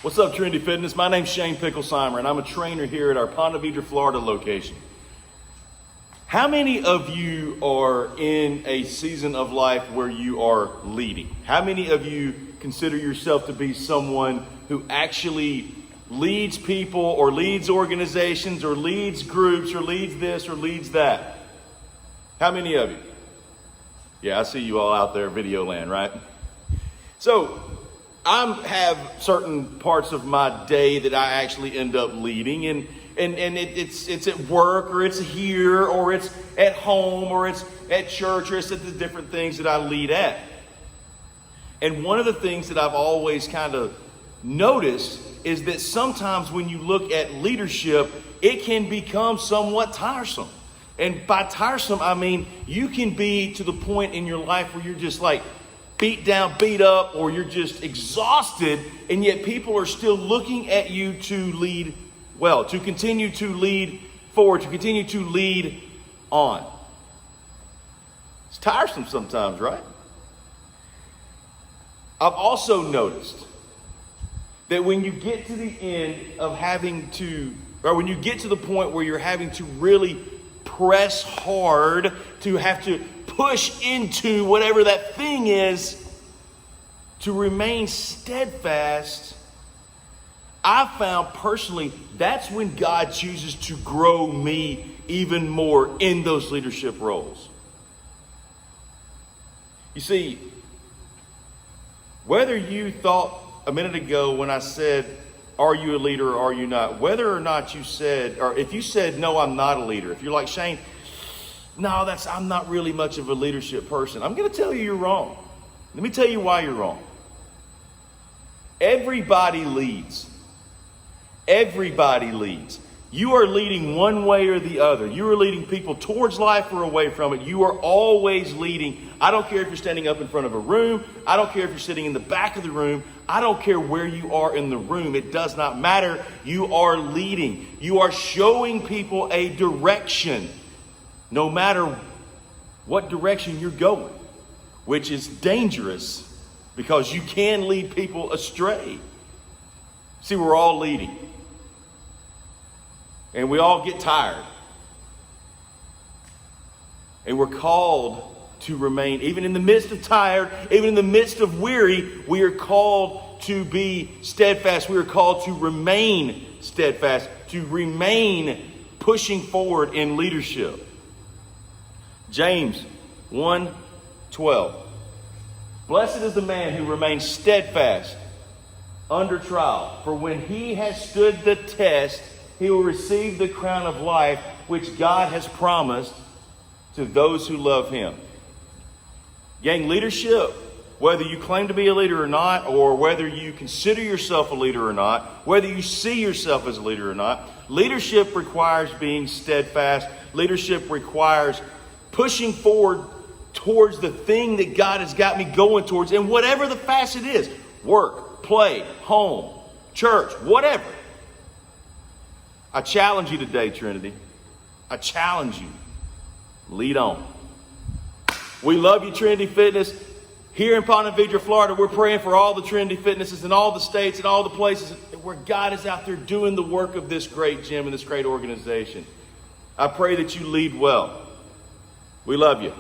What's up, Trinity Fitness? My name's Shane Picklesheimer, and I'm a trainer here at our Ponte Vedra, Florida location. How many of you are in a season of life where you are leading? How many of you consider yourself to be someone who actually leads people or leads organizations or leads groups or leads this or leads that? How many of you? Yeah, I see you all out there, video land, right? So, I have certain parts of my day that I actually end up leading, and it's at work, or it's here, or it's at home, or it's at church, or it's at the different things that I lead at. And one of the things that I've always kind of noticed is that sometimes when you look at leadership, it can become somewhat tiresome. And by tiresome, I mean you can be to the point in your life where you're just like beat down, beat up, or you're just exhausted, and yet people are still looking at you to lead well, to continue to lead forward, to continue to lead on. It's tiresome sometimes, right? I've also noticed that when you get to the end of having to, or when you get to the point where you're having to really press hard, to have to push into whatever that thing is, to remain steadfast, I found personally that's when God chooses to grow me even more in those leadership roles. You see, whether you thought a minute ago when I said, are you a leader or are you not? Whether or not you said, or if you said, no, I'm not a leader. If you're like, Shane, no, I'm not really much of a leadership person. I'm going to tell you you're wrong. Let me tell you why you're wrong. Everybody leads. Everybody leads. You are leading one way or the other. You are leading people towards life or away from it. You are always leading. I don't care if you're standing up in front of a room. I don't care if you're sitting in the back of the room. I don't care where you are in the room. It does not matter. You are leading. You are showing people a direction, no matter what direction you're going, which is dangerous because you can lead people astray. See, we're all leading. And we all get tired. And we're called to remain, even in the midst of tired, even in the midst of weary, we are called to be steadfast. We are called to remain steadfast, to remain pushing forward in leadership. James 1:12. Blessed is the man who remains steadfast under trial, for when he has stood the test, he will receive the crown of life which God has promised to those who love him. Gang, leadership, whether you claim to be a leader or not, or whether you consider yourself a leader or not, whether you see yourself as a leader or not, leadership requires being steadfast. Leadership requires pushing forward towards the thing that God has got me going towards, and whatever the facet is, work, play, home, church, whatever. I challenge you today, Trinity. I challenge you. Lead on. We love you, Trinity Fitness. Here in Ponte Vedra, Florida, we're praying for all the Trinity Fitnesses in all the states and all the places where God is out there doing the work of this great gym and this great organization. I pray that you lead well. We love you.